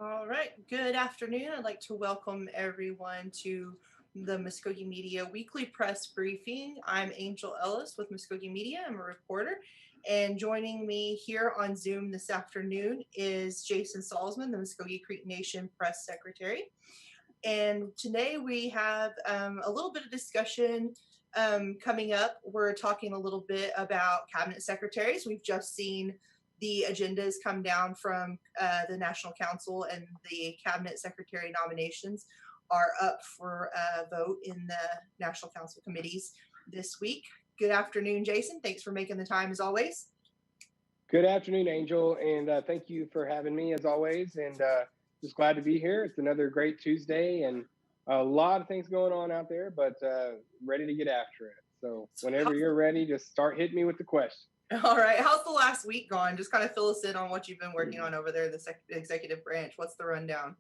All right. Good afternoon. I'd like to welcome everyone to the Muskogee Media Weekly Press Briefing. I'm Angel Ellis with Muskogee Media. I'm a reporter. And joining me here on Zoom this afternoon is Jason Salzman, the Muskogee Nation Press Secretary. And today we have a little bit of discussion coming up. We're talking a little bit about cabinet secretaries. We've just seen the agendas come down from the National Council, and the cabinet secretary nominations are up for a vote in the National Council committees this week. Good afternoon, Jason. Thanks for making the time as always. Good afternoon, Angel, and thank you for having me as always. And just glad to be here. It's another great Tuesday, and a lot of things going on out there, but ready to get after it. So whenever you're ready, just start hitting me with the question. All right. How's the last week gone? Just kind of fill us in on what you've been working on over there in the executive branch. What's the rundown?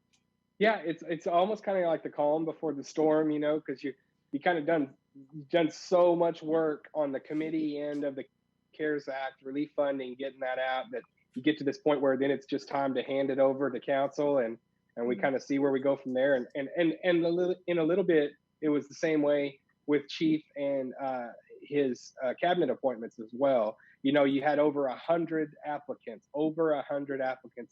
Yeah, it's almost kind of like the calm before the storm, because you kind of done so much work on the committee end of the CARES Act, relief funding, getting that out, that you get to this point where then it's just time to hand it over to council, and we kind of see where we go from there. And in a little bit, it was the same way with Chief and his cabinet appointments as well. You had over 100 applicants,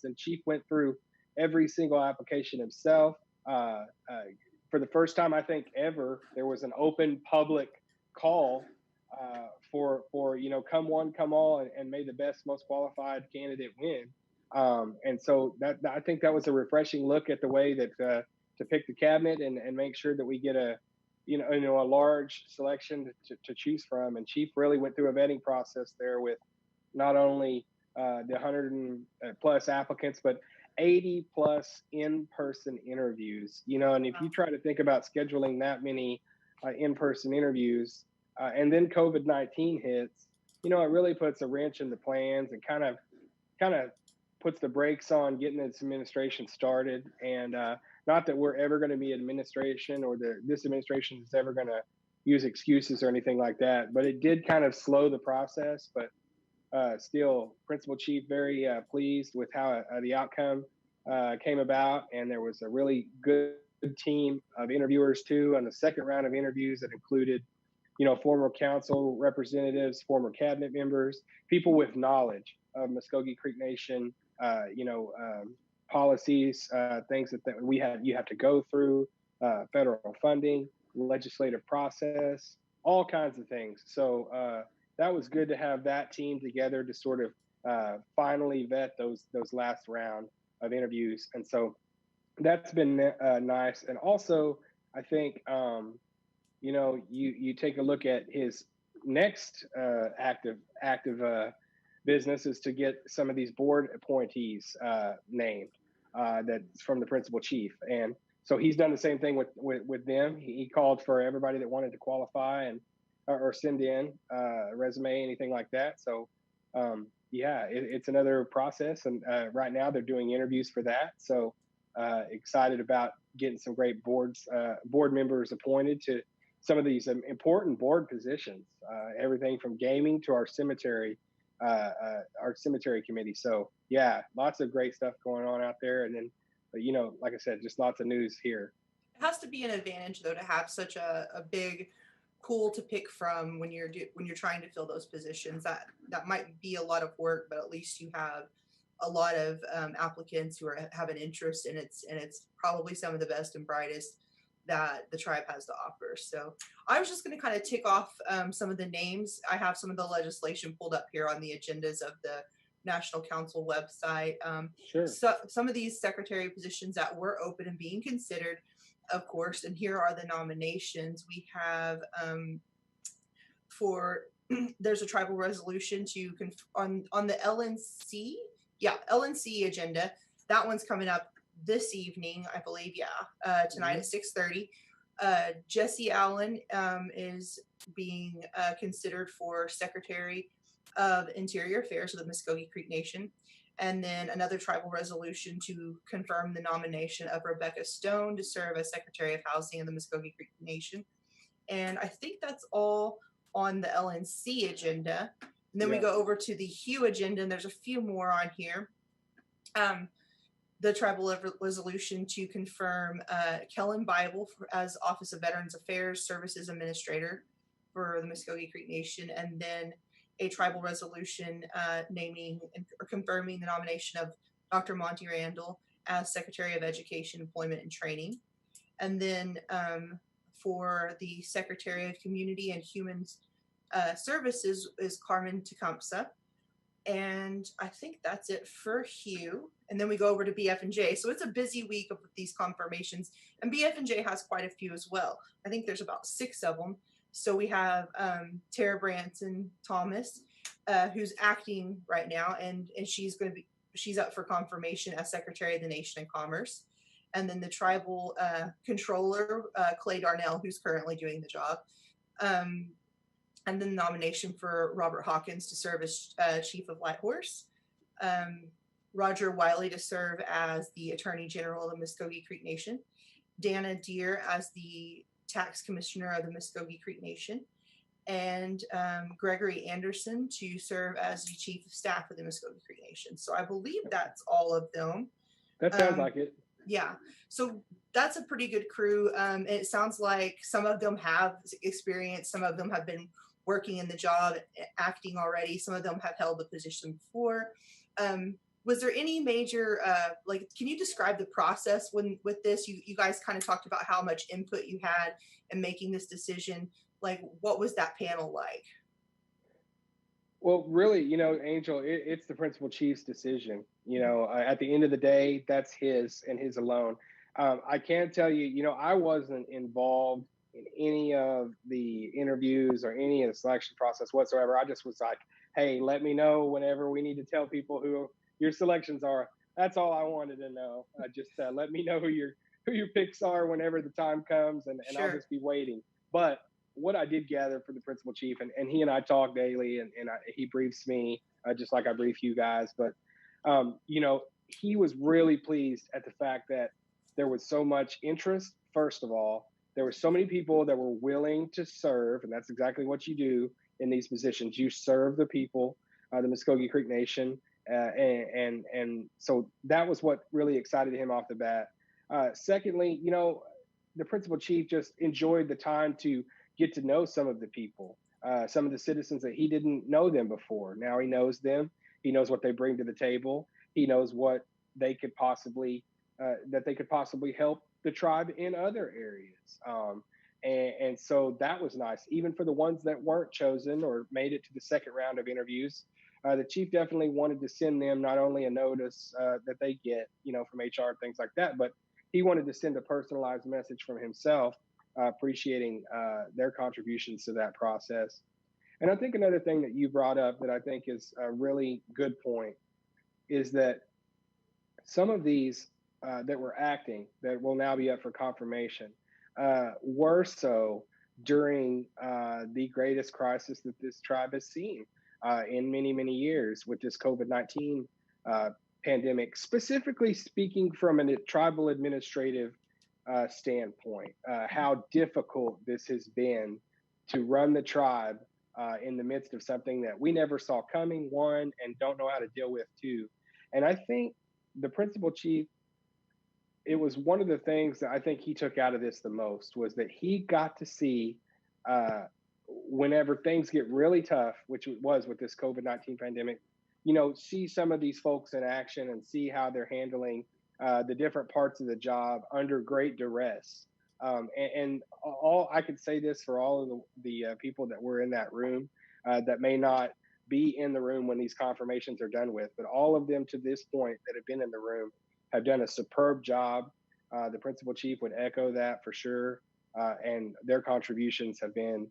and Chief went through every single application himself. For the first time, I think ever, there was an open public call for come one, come all, and may the best, most qualified candidate win. And so I think that was a refreshing look at the way that to pick the cabinet and make sure that we get a large selection to choose from. And Chief really went through a vetting process there with not only the 100 plus applicants, but 80 plus in-person interviews. And if you try to think about scheduling that many in-person interviews, and then COVID-19 hits, it really puts a wrench in the plans and kind of puts the brakes on getting this administration started. And not that we're ever going to be administration, or this administration is ever going to use excuses or anything like that, but it did kind of slow the process. But still, Principal Chief very pleased with how the outcome came about, and there was a really good team of interviewers too on the second round of interviews that included former council representatives, former cabinet members, people with knowledge of Muskogee Creek Nation, policies, things that you have to go through, federal funding, legislative process, all kinds of things. So that was good to have that team together to sort of finally vet those last round of interviews. And so that's been nice. And also, I think, you take a look at his next active business is to get some of these board appointees named that's from the Principal Chief. And so he's done the same thing with them. He called for everybody that wanted to qualify and or send in a resume, anything like that. So it's another process, and right now they're doing interviews for that. So excited about getting some great board members appointed to some of these important board positions, everything from gaming to our cemetery committee. So yeah, lots of great stuff going on out there. And then, like I said, just lots of news here. It has to be an advantage though to have such a big pool to pick from when you're trying to fill those positions. That might be a lot of work, but at least you have a lot of applicants who have an interest, and it's probably some of the best and brightest that the tribe has to offer. So I was just going to kind of tick off some of the names. I have some of the legislation pulled up here on the agendas of the National Council website. Sure. So some of these secretary positions that were open and being considered, of course, and here are the nominations. We have there's a tribal resolution to on the LNC. Yeah, LNC agenda. That one's coming up this evening, I believe. Tonight at 6:30. Jesse Allen is being considered for Secretary of Interior Affairs of the Muskogee Creek Nation. And then another tribal resolution to confirm the nomination of Rebecca Stone to serve as Secretary of Housing of the Muskogee Creek Nation. And I think that's all on the LNC agenda. And then we go over to the HUE agenda, and there's a few more on here. the tribal resolution to confirm Kellen Bible as Office of Veterans Affairs Services Administrator for the Muskogee Creek Nation, and then a tribal resolution naming or confirming the nomination of Dr. Monty Randall as Secretary of Education, Employment, and Training. And then for the Secretary of Community and Human Services is Carmen Tecumseh. And I think that's it for Hugh. And then we go over to BF&J. So it's a busy week of these confirmations. And BF&J has quite a few as well. I think there's about 6 of them. So we have Tara Branson Thomas, who's acting right now, and she's up for confirmation as Secretary of the Nation of Commerce. And then the tribal controller, Clay Darnell, who's currently doing the job. And then the nomination for Robert Hawkins to serve as Chief of Light Horse. Roger Wiley to serve as the Attorney General of the Muskogee Creek Nation. Dana Deere as the Tax Commissioner of the Muskogee Creek Nation. And Gregory Anderson to serve as the Chief of Staff of the Muskogee Creek Nation. So I believe that's all of them. That sounds like it. Yeah. So that's a pretty good crew. It sounds like some of them have experience. Some of them have been working in the job, acting already. Some of them have held the position before. Was there any major, can you describe the process with this? You guys kind of talked about how much input you had in making this decision. Like, what was that panel like? Well, really, Angel, it's the principal chief's decision. At the end of the day, that's his and his alone. I can tell you, I wasn't involved in any of the interviews or any of the selection process whatsoever. I just was like, hey, let me know whenever we need to tell people who your selections are. That's all I wanted to know. Just let me know who your picks are whenever the time comes, and Sure. I'll just be waiting. But what I did gather for the principal chief, and he and I talk daily, and he briefs me just like I brief you guys. But, he was really pleased at the fact that there was so much interest. First of all, there were so many people that were willing to serve, and that's exactly what you do in these positions. You serve the people, the Muskogee Creek Nation, and so that was what really excited him off the bat. Secondly, the principal chief just enjoyed the time to get to know some of the people, some of the citizens that he didn't know them before. Now he knows them. He knows what they bring to the table. He knows what they could possibly help the tribe in other areas. And so that was nice. Even for the ones that weren't chosen or made it to the second round of interviews, the chief definitely wanted to send them not only a notice that they get, from HR and things like that, but he wanted to send a personalized message from himself, appreciating their contributions to that process. And I think another thing that you brought up that I think is a really good point is that some of these that were acting that will now be up for confirmation were so during the greatest crisis that this tribe has seen in many, many years with this COVID-19 pandemic, specifically speaking from a tribal administrative standpoint, how difficult this has been to run the tribe in the midst of something that we never saw coming, one, and don't know how to deal with, two. And I think the principal chief, it was one of the things that I think he took out of this the most was that he got to see whenever things get really tough, which it was with this COVID-19 pandemic, see some of these folks in action and see how they're handling the different parts of the job under great duress. And all I could say this for all of the people that were in that room that may not be in the room when these confirmations are done with, but all of them to this point that have been in the room have done a superb job. The principal chief would echo that for sure. And their contributions have been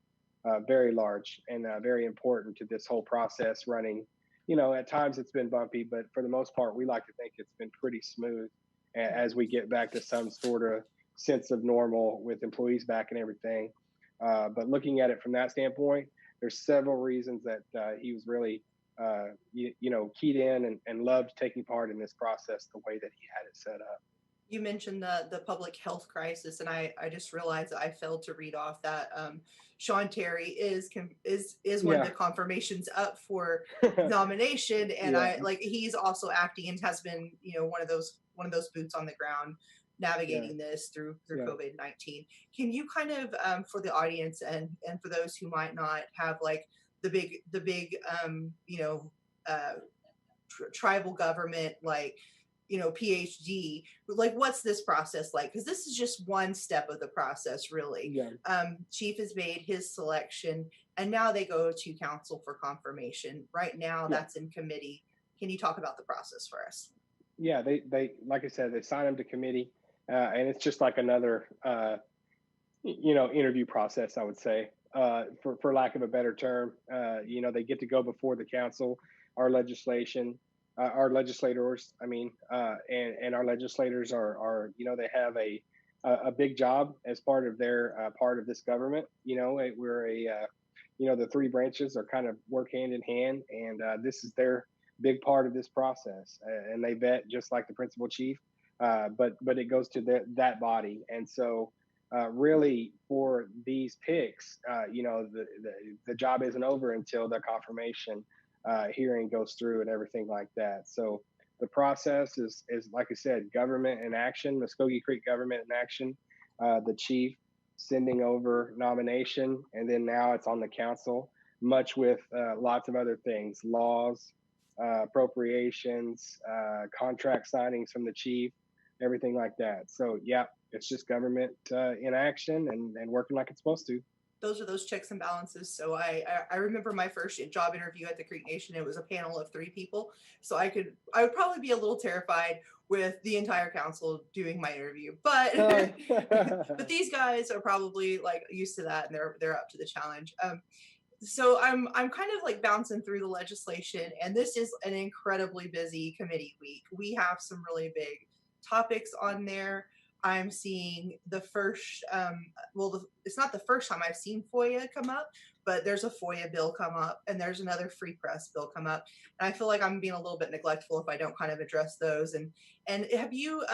very large and very important to this whole process running. At times it's been bumpy, but for the most part, we like to think it's been pretty smooth as we get back to some sort of sense of normal with employees back and everything. But looking at it from that standpoint, there's several reasons that he was really, keyed in and loved taking part in this process the way that he had it set up. You mentioned the public health crisis, and I just realized that I failed to read off that Sean Terry is one of the confirmations up for nomination, and he's also acting and has been one of those one of those boots on the ground navigating this through COVID-19. Can you kind of for the audience and for those who might not have like the big tribal government like PhD, like what's this process like? Because this is just one step of the process, really. Chief has made his selection and now they go to council for confirmation. Right now that's in committee. Can you talk about the process for us? Yeah, they like I said, they sign them to committee, and it's just like another interview process, I would say, for lack of a better term. They get to go before the council, our legislators, and our legislators are they have a big job as part of their part of this government. We're the three branches are kind of work hand in hand, and this is their big part of this process, and they vet just like the principal chief, but it goes to that body. And so really for these picks, the job isn't over until the confirmation hearing goes through and everything like that. So the process is like I said, government in action, Muskogee Creek government in action, the chief sending over nomination, and then now it's on the council, much with lots of other things, laws, appropriations, contract signings from the chief, everything like that. So yeah, it's just government in action and working like it's supposed to. Those are those checks and balances. So I remember my first job interview at the Creek Nation. It was a panel of 3 people. So I would probably be a little terrified with the entire council doing my interview, but but these guys are probably like used to that and they're up to the challenge. So I'm kind of like bouncing through the legislation, and this is an incredibly busy committee week. We have some really big topics on there. I'm seeing the first, it's not the first time I've seen FOIA come up, but there's a FOIA bill come up, and there's another free press bill come up. And I feel like I'm being a little bit neglectful if I don't kind of address those. And have you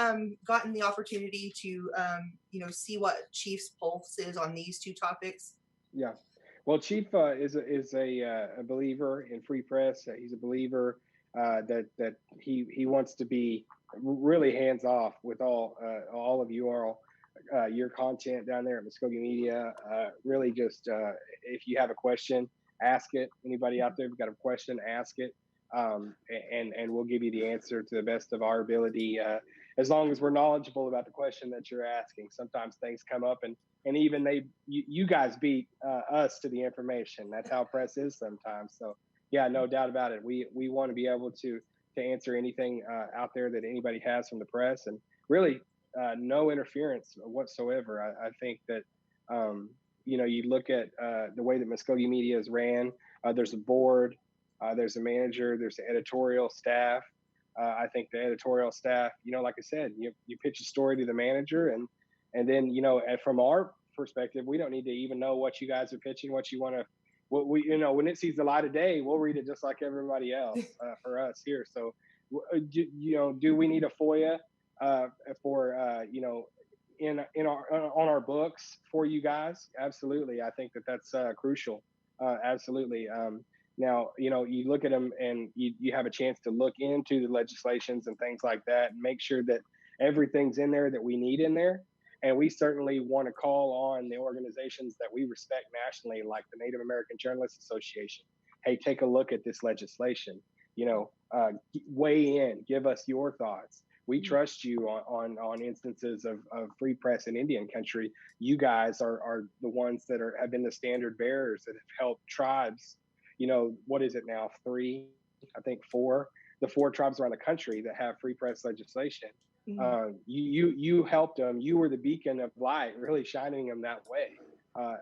gotten the opportunity to, see what Chief's pulse is on these 2 topics? Yeah. Well, Chief is a believer in free press. He's a believer that he wants to be really hands off with all of your content down there at Muskogee Media. Really, just if you have a question, ask it. Anybody out there, if you've got a question, ask it, and we'll give you the answer to the best of our ability. As long as we're knowledgeable about the question that you're asking. Sometimes things come up and even you guys beat us to the information. That's how press is sometimes. So yeah, no doubt about it. We want to be able to answer anything out there that anybody has from the press, and really no interference whatsoever. I think that you look at the way that Muskogee Media is ran. There's a board, there's a manager, there's the editorial staff. I think the editorial staff, like I said, you pitch a story to the manager, and then, from our perspective, we don't need to even know what you guys are pitching, what you want to, when it sees the light of day, we'll read it just like everybody else for us here. So, do we need a FOIA for, on our books for you guys? Absolutely. I think that's crucial. Absolutely. Now, you look at them and you have a chance to look into the legislations and things like that and make sure that everything's in there that we need in there. And we certainly want to call on the organizations that we respect nationally, like the Native American Journalists Association. Hey, take a look at this legislation, weigh in, give us your thoughts. We trust you on instances of free press in Indian country. You guys are the ones that have been the standard bearers that have helped tribes. What is it now? 3, I think 4, the 4 tribes around the country that have free press legislation. Mm-hmm. You helped them. You were the beacon of light, really shining them that way.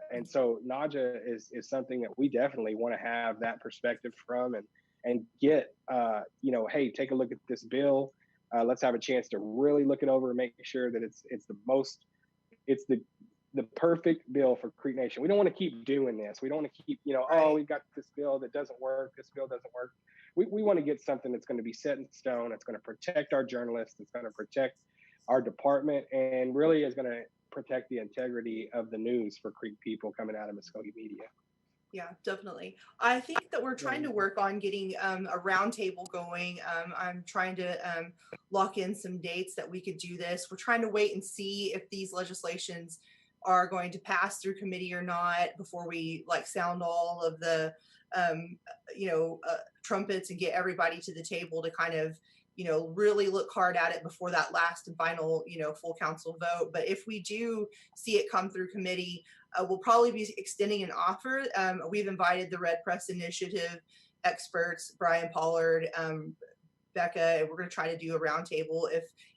And so NAJA is something that we definitely want to have that perspective from and get, hey, take a look at this bill. Let's have a chance to really look it over and make sure that it's the perfect bill for Creek Nation. We don't want to keep doing this. We don't want to keep, we've got this bill that doesn't work. This bill doesn't work. We want to get something that's going to be set in stone. It's going to protect our journalists. It's going to protect our department, and really is going to protect the integrity of the news for Creek people coming out of Muskogee Media. Yeah, definitely. I think that we're trying to work on getting a roundtable going. I'm trying to lock in some dates that we could do this. We're trying to wait and see if these legislations are going to pass through committee or not before we like sound all of the um, trumpets and get everybody to the table to kind of really look hard at it before that last and final full council vote. But if we do see it come through committee, we'll probably be extending an offer. We've invited the Red Press Initiative experts, Brian Pollard, Becca, and we're going to try to do a roundtable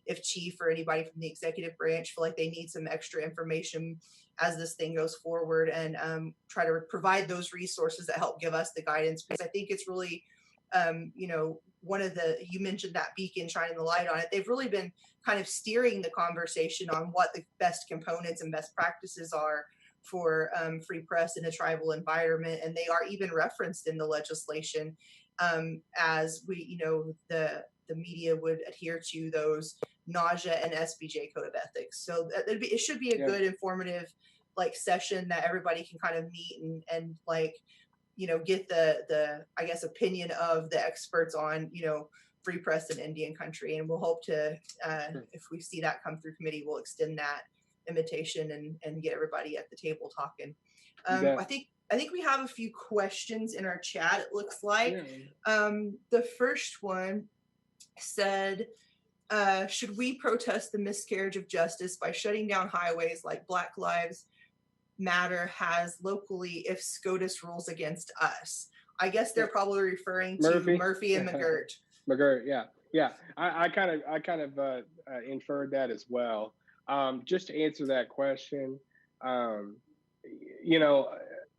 if Chief or anybody from the executive branch feel like they need some extra information as this thing goes forward, and try to provide those resources that help give us the guidance, because I think it's really one of you mentioned that beacon shining the light on it. They've really been kind of steering the conversation on what the best components and best practices are for free press in a tribal environment, and they are even referenced in the legislation as the media would adhere to those NAJA and SBJ code of ethics. So it should be a good informative session that everybody can kind of meet and get the I guess opinion of the experts on free press in Indian country. And we'll hope to if we see that come through committee, we'll extend that invitation and get everybody at the table talking. I think we have a few questions in our chat, it looks like. The first one said, should we protest the miscarriage of justice by shutting down highways like Black Lives Matter has locally if SCOTUS rules against us? I guess they're probably referring to Murphy and McGirt. Yeah. I kind of inferred that as well. Just to answer that question, I'm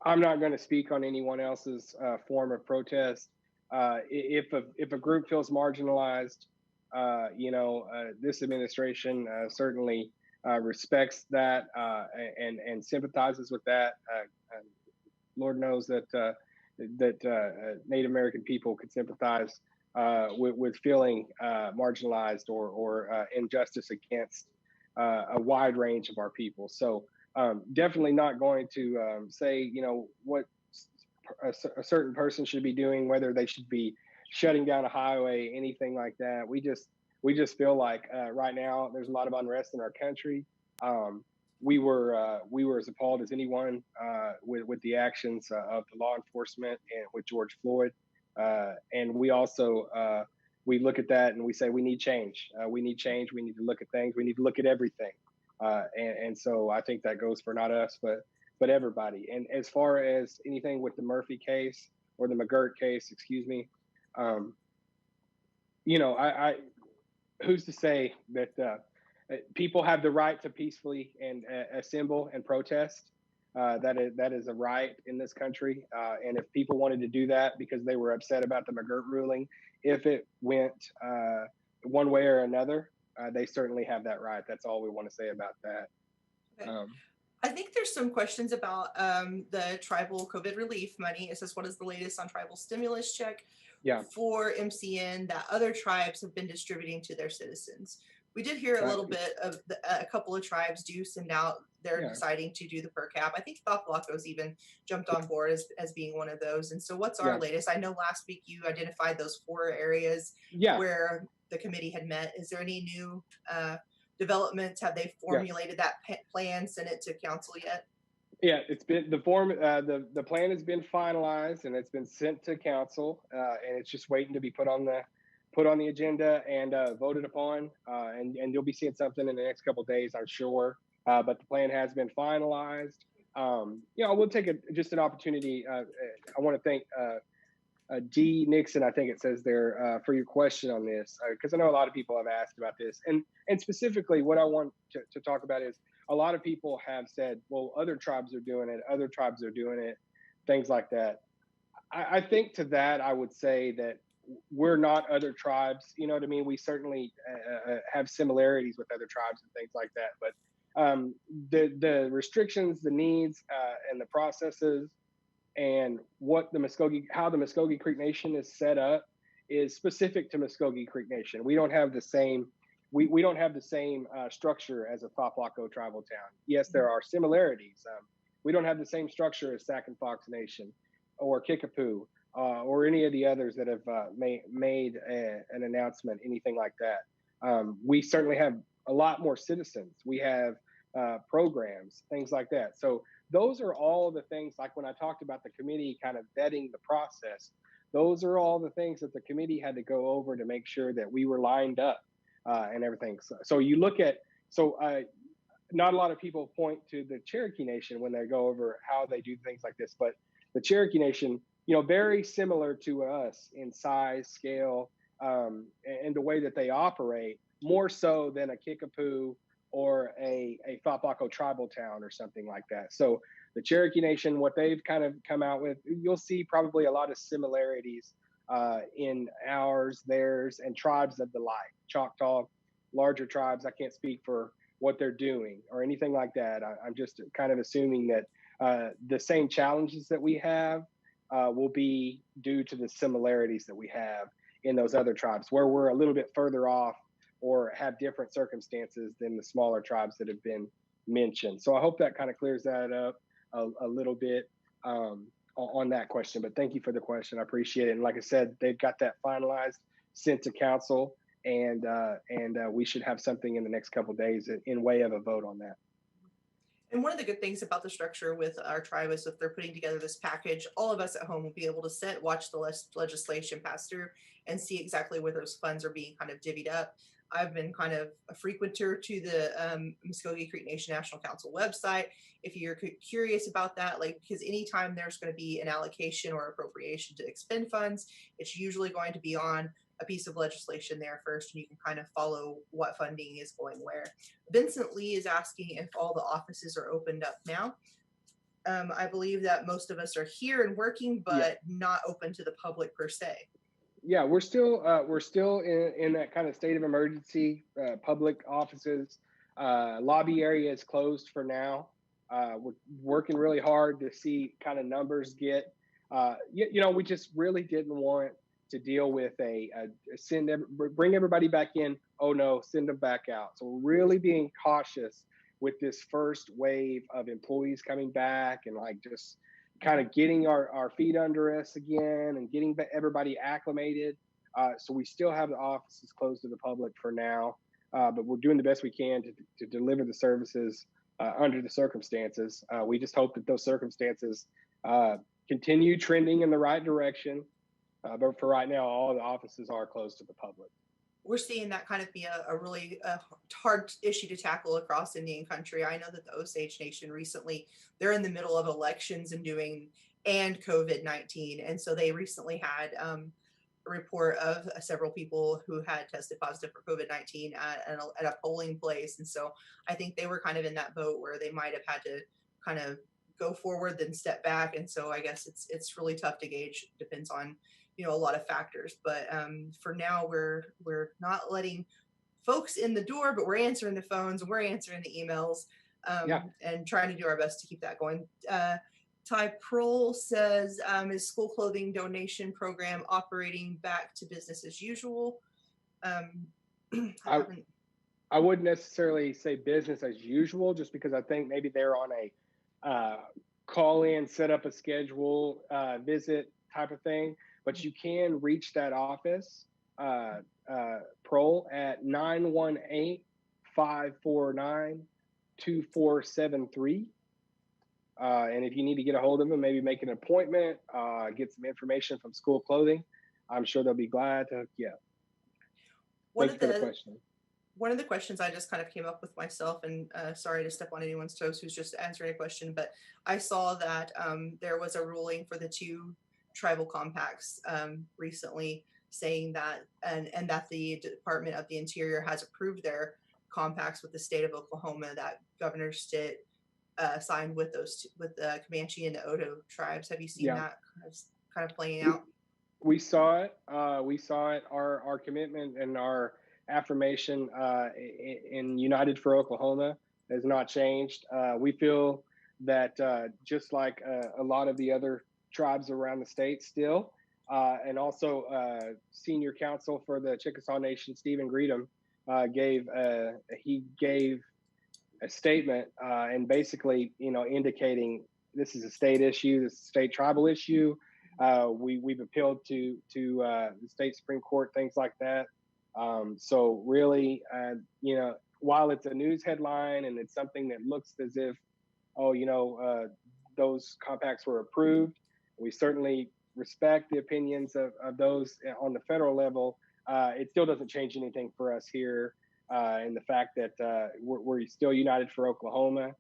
not going to speak on anyone else's form of protest. If a group feels marginalized, this administration certainly respects that and sympathizes with that. Lord knows that Native American people could sympathize with feeling marginalized or injustice against a wide range of our people. So definitely not going to say, what a certain person should be doing, whether they should be shutting down a highway, anything like that. We just feel like right now there's a lot of unrest in our country. We were as appalled as anyone with the actions of the law enforcement and with George Floyd. And we also we look at that and we say we need change. We need change. We need to look at things. We need to look at everything. And so I think that goes for not us, but everybody. And as far as anything with the Murphy case or the McGirt case, excuse me, I who's to say that people have the right to peacefully and assemble and protest? That is a right in this country. And if people wanted to do that because they were upset about the McGirt ruling, if it went one way or another, they certainly have that right. That's all we want to say about that. Okay. I think there's some questions about the tribal COVID relief money. It says, what is the latest on tribal stimulus check for MCN that other tribes have been distributing to their citizens? We did hear a little bit of a couple of tribes do send out, they're deciding to do the per cap. I think Thopolocos even jumped on board as being one of those. And so what's our latest? I know last week you identified those 4 areas where the committee had met. Is there any new developments? Have they formulated that plan, sent it to council yet? Yeah, it's been the plan has been finalized and it's been sent to council, and it's just waiting to be put on the agenda and voted upon. And you'll be seeing something in the next couple of days, I'm sure. But the plan has been finalized. We'll take just an opportunity. I want to thank D. Nixon, I think it says there, for your question on this, because I know a lot of people have asked about this. And specifically, what I want to talk about is a lot of people have said, well, other tribes are doing it, things like that. I think to that, I would say that we're not other tribes. You know what I mean? We certainly have similarities with other tribes and things like that. But the restrictions, the needs, and the processes, and how the Muskogee Creek Nation is set up is specific to Muskogee Creek Nation. We don't have the same we don't have the same structure as a Thopolocco tribal town. Yes, there are similarities. We don't have the same structure as Sac and Fox Nation. or Kickapoo, or any of the others that have made an announcement, anything like that. We certainly have a lot more citizens. We have programs, things like that. So those are all the things, like when I talked about the committee kind of vetting the process, those are all the things that the committee had to go over to make sure that we were lined up and everything. So you look at, not a lot of people point to the Cherokee Nation when they go over how they do things like this, but the Cherokee Nation, very similar to us in size, scale, and the way that they operate, more so than a Kickapoo or a Thapako tribal town or something like that. So the Cherokee Nation, what they've kind of come out with, you'll see probably a lot of similarities in ours, theirs, and tribes of the like. Choctaw, larger tribes. I can't speak for what they're doing or anything like that. I'm just kind of assuming that the same challenges that we have will be due to the similarities that we have in those other tribes, where we're a little bit further off or have different circumstances than the smaller tribes that have been mentioned. So I hope that kind of clears that up a little bit on that question. But thank you for the question. I appreciate it. And like I said, they've got that finalized, sent to council, and we should have something in the next couple of days in way of a vote on that. And one of the good things about the structure with our tribe is if they're putting together this package, all of us at home will be able to sit, watch the legislation pass through, and see exactly where those funds are being kind of divvied up. I've been kind of a frequenter to the Muskogee Creek Nation National Council website. If you're curious about that, because anytime there's going to be an allocation or appropriation to expend funds, it's usually going to be on a piece of legislation there first, and you can kind of follow what funding is going where. Vincent Lee is asking if all the offices are opened up now. I believe that most of us are here and working, but not open to the public per se. Yeah, we're still in that kind of state of emergency. Public offices, lobby area is closed for now. We're working really hard to see kind of numbers get. We just really didn't want to deal with bring everybody back in. Oh no, send them back out. So we're really being cautious with this first wave of employees coming back and just kind of getting our feet under us again and getting everybody acclimated. So we still have the offices closed to the public for now, but we're doing the best we can to deliver the services under the circumstances. We just hope that those circumstances continue trending in the right direction. But for right now, all the offices are closed to the public. We're seeing that kind of be a really hard issue to tackle across Indian country. I know that the Osage Nation recently, they're in the middle of elections and COVID-19. And so they recently had a report of several people who had tested positive for COVID-19 at a polling place. And so I think they were kind of in that boat where they might have had to kind of go forward, then step back. And so I guess it's really tough to gauge. Depends on a lot of factors, but for now we're not letting folks in the door, but we're answering the phones and we're answering the emails and trying to do our best to keep that going. Ty Prohl says, is school clothing donation program operating back to business as usual? I wouldn't necessarily say business as usual, just because I think maybe they're on a call in, set up a schedule, visit type of thing. But you can reach that office, Prohl, at 918-549-2473. And if you need to get a hold of them, maybe make an appointment, get some information from School Clothing, I'm sure they'll be glad to hook you up. One of the questions I just kind of came up with myself, and sorry to step on anyone's toes who's just answering a question, but I saw that there was a ruling for the two tribal compacts recently saying that and that the Department of the Interior has approved their compacts with the state of Oklahoma that Governor Stitt signed with the Comanche and the Oto tribes. Have you seen that kind of playing out? We saw it. Our commitment and our affirmation in United for Oklahoma has not changed. We feel that just like a lot of the other tribes around the state still, and also senior counsel for the Chickasaw Nation, Stephen Greedham, gave a statement and basically, indicating this is a state issue, this is a state tribal issue. We've appealed to the state Supreme Court, things like that. So really, while it's a news headline and it's something that looks as if, oh, those compacts were approved, we certainly respect the opinions of those on the federal level. It still doesn't change anything for us here, in the fact that we're still united for Oklahoma.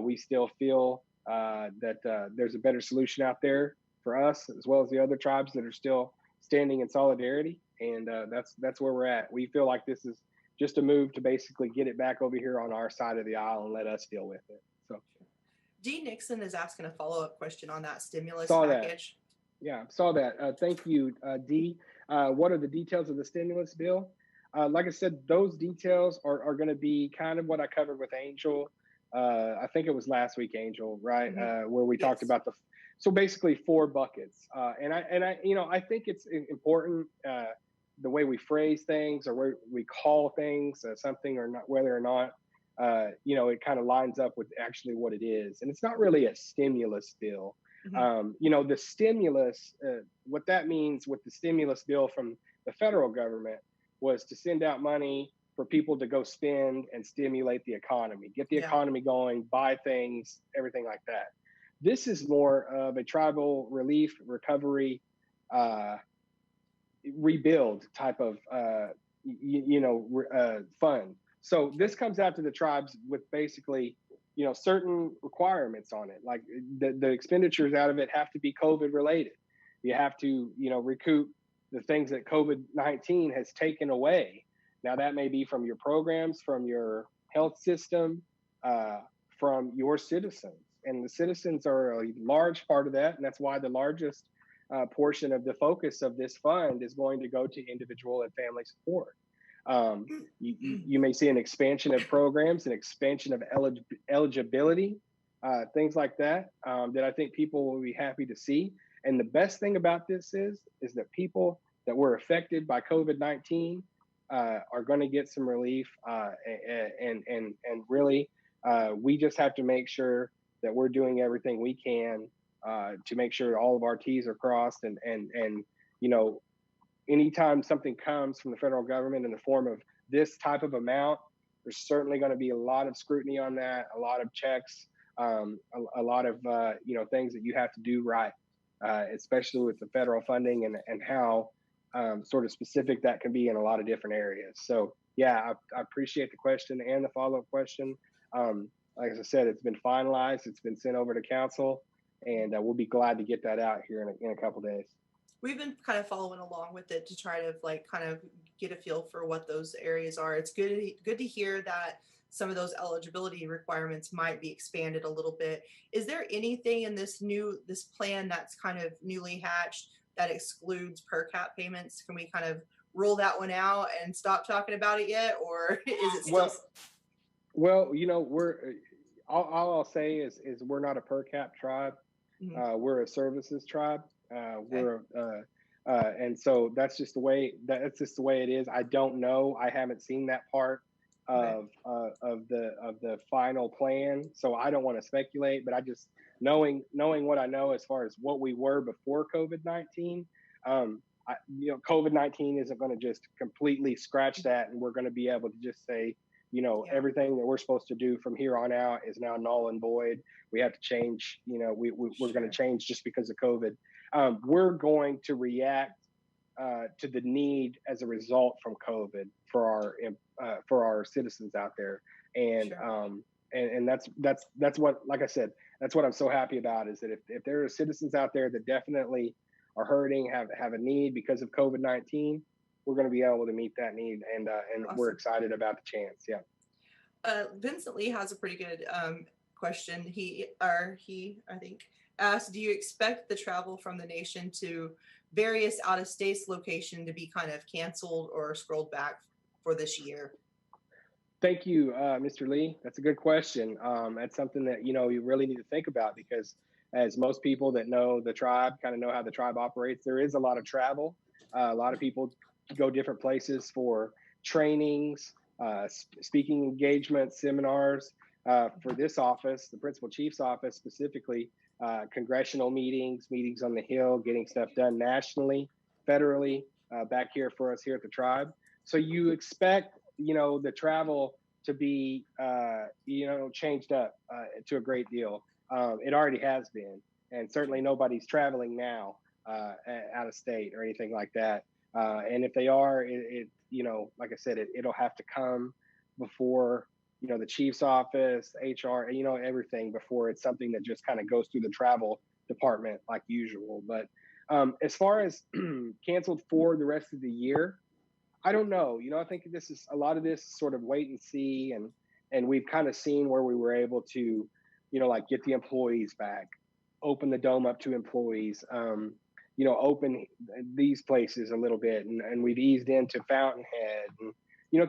We still feel that there's a better solution out there for us, as well as the other tribes that are still standing in solidarity. And that's where we're at. We feel like this is just a move to basically get it back over here on our side of the aisle and let us deal with it. So, D. Nixon is asking a follow-up question on that stimulus That. package. Yeah, saw that. Thank you, D. What are the details of the stimulus bill? Like I said, those details are going to be kind of what I covered with Angel. I think it was last week, Angel, right? Mm-hmm. Where we talked about so basically 4 buckets. And I think it's important the way we phrase things or where we call things something or not, whether or not it kind of lines up with actually what it is. And it's not really a stimulus bill. Mm-hmm. The stimulus, what that means with the stimulus bill from the federal government was to send out money for people to go spend and stimulate the economy, get the economy going, buy things, everything like that. This is more of a tribal relief, recovery, rebuild type of, fund. So this comes out to the tribes with basically, certain requirements on it. Like the expenditures out of it have to be COVID related. You have to, recoup the things that COVID-19 has taken away. Now that may be from your programs, from your health system, from your citizens. And the citizens are a large part of that. And that's why the largest portion of the focus of this fund is going to go to individual and family support. You may see an expansion of programs, an expansion of eligibility, things like that, that I think people will be happy to see. And the best thing about this is that people that were affected by COVID-19 are going to get some relief. And really, we just have to make sure that we're doing everything we can to make sure all of our T's are crossed. And anytime something comes from the federal government in the form of this type of amount, there's certainly going to be a lot of scrutiny on that, a lot of checks, a lot of things that you have to do right, especially with the federal funding and how sort of specific that can be in a lot of different areas. So yeah, I appreciate the question and the follow-up question. Like I said, it's been finalized, it's been sent over to council, and we'll be glad to get that out here in a couple days. We've been kind of following along with it to try to kind of get a feel for what those areas are. It's good to hear that some of those eligibility requirements might be expanded a little bit. Is there anything in this plan that's kind of newly hatched that excludes per cap payments? Can we kind of roll that one out and stop talking about it yet, or is it still? Well, all I'll say is we're not a per cap tribe. Mm-hmm. We're a services tribe. Okay. And so that's just the way it is. I don't know. I haven't seen that part of the final plan, so I don't want to speculate. But I just knowing what I know as far as what we were before COVID-19. COVID-19 isn't going to just completely scratch that, and we're going to be able to just say, everything that we're supposed to do from here on out is now null and void. We have to change. We're going to change just because of COVID. We're going to react to the need as a result from COVID for our citizens out there, and and that's what, like I said, that's what I'm so happy about, is that if there are citizens out there that definitely are hurting, have a need because of COVID-19, we're going to be able to meet that need, and awesome. We're excited about the chance. Yeah. Vincent Lee has a pretty good question. He I think asked, do you expect the travel from the nation to various out-of-state location to be kind of canceled or scrolled back for this year? Thank you, Mr. Lee. That's a good question. That's something that, you really need to think about, because as most people that know the tribe kind of know how the tribe operates, there is a lot of travel. A lot of people go different places for trainings, speaking engagements, seminars. For this office, the principal chief's office specifically, congressional meetings, meetings on the Hill, getting stuff done nationally, federally, back here for us here at the tribe. So you expect, the travel to be, changed up to a great deal. It already has been, and certainly nobody's traveling now out of state or anything like that. And if they are, like I said, it'll have to come before, the chief's office, HR, everything before it's something that just kind of goes through the travel department like usual. But as far as canceled for the rest of the year, I don't know. I think a lot of this sort of wait and see, and we've kind of seen where we were able to, like get the employees back, open the dome up to employees, open these places a little bit, and we've eased into Fountainhead and,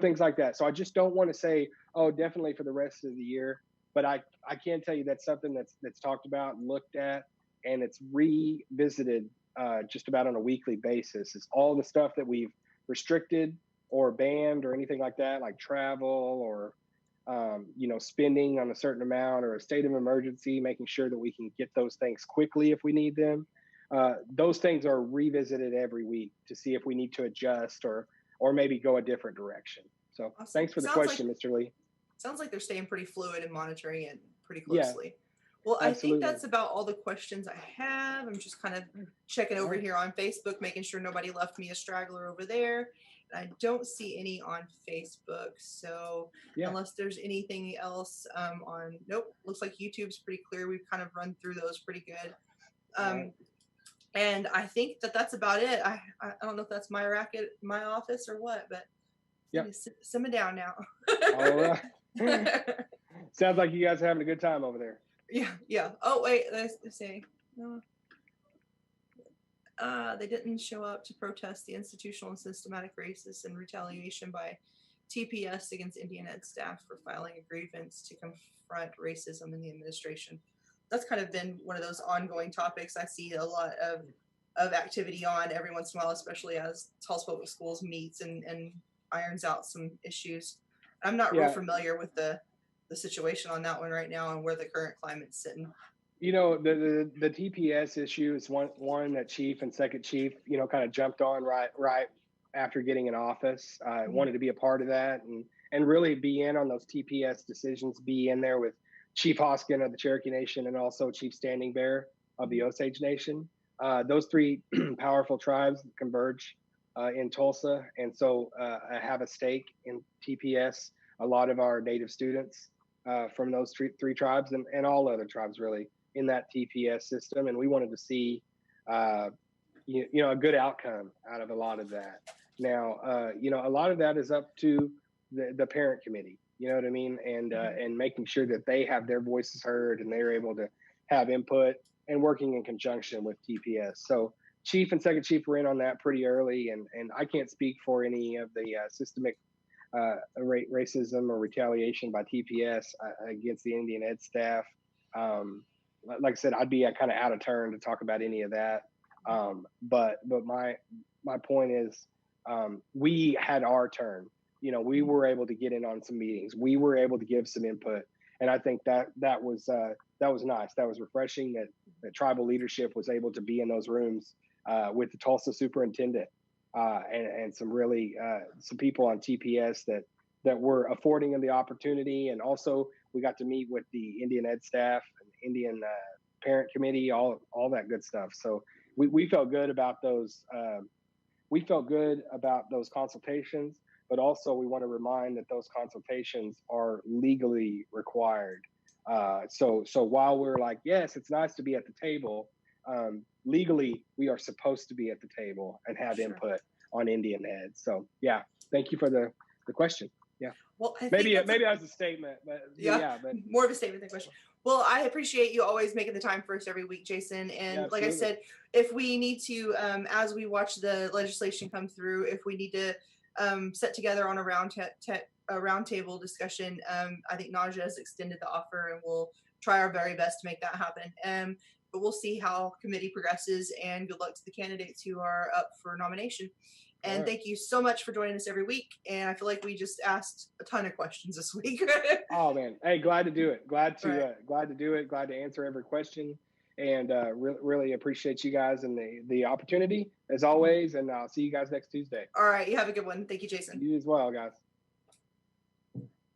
things like that. So I just don't want to say, oh, definitely for the rest of the year, but I can tell you that's something that's talked about, looked at, and it's revisited just about on a weekly basis. It's all the stuff that we've restricted or banned or anything like that, like travel or spending on a certain amount or a state of emergency, making sure that we can get those things quickly if we need them. Those things are revisited every week to see if we need to adjust or maybe go a different direction. So awesome. Thanks for the question, Mr. Lee. Sounds like they're staying pretty fluid and monitoring it pretty closely. Yeah, well, absolutely. I think that's about all the questions I have. I'm just kind of checking over here on Facebook, making sure nobody left me a straggler over there. I don't see any on Facebook. So unless there's anything else nope, looks like YouTube's pretty clear. We've kind of run through those pretty good. And I think that's about it. I don't know if that's my racket, my office or what, but simmer down now. All right. Sounds like you guys are having a good time over there. Yeah. Oh, wait, let's see. They didn't show up to protest the institutional and systematic racism and retaliation by TPS against Indian Ed staff for filing a grievance to confront racism in the administration. That's kind of been one of those ongoing topics I see a lot of activity on every once in a while, especially as Tulsa Public Schools meets and irons out some issues. I'm not real familiar with the situation on that one right now and where the current climate's sitting. The TPS issue is one that Chief and Second Chief, kind of jumped on right after getting in office. Wanted to be a part of that and really be in on those TPS decisions, be in there with Chief Hoskin of the Cherokee Nation and also Chief Standing Bear of the Osage Nation. Those three powerful tribes converge in Tulsa. And so I have a stake in TPS. A lot of our Native students from those three tribes and all other tribes really in that TPS system. And we wanted to see, a good outcome out of a lot of that. Now, a lot of that is up to the parent committee. You know what I mean? And making sure that they have their voices heard and they're able to have input and working in conjunction with TPS. So Chief and Second Chief were in on that pretty early. And I can't speak for any of the systemic racism or retaliation by TPS against the Indian Ed staff. Like I said, I'd be kind of out of turn to talk about any of that. But my point is we had our turn. We were able to get in on some meetings. We were able to give some input, and I think that was nice. That was refreshing. That tribal leadership was able to be in those rooms with the Tulsa superintendent and some really some people on TPS that were affording them the opportunity, and also we got to meet with the Indian Ed staff and Indian parent committee, all that good stuff. So we felt good about those. We felt good about those consultations. But also we want to remind that those consultations are legally required. So while we're like, yes, it's nice to be at the table, legally we are supposed to be at the table and have input on Indian Ed. So thank you for the question. Yeah. Well, maybe that's a statement, but but more of a statement than a question. Well, I appreciate you always making the time for us every week, Jason. And like I said, if we need to, as we watch the legislation come through, if we need to set together on a roundtable discussion, I think Naja has extended the offer, and we'll try our very best to make that happen. But we'll see how committee progresses, and good luck to the candidates who are up for nomination. And thank you so much for joining us every week. And I feel like we just asked a ton of questions this week. Oh man, hey, glad to do it. Glad to do it. Glad to answer every question. and really appreciate you guys and the opportunity as always. And I'll see you guys next Tuesday. All right. You have a good one. Thank you, Jason. You as well, guys.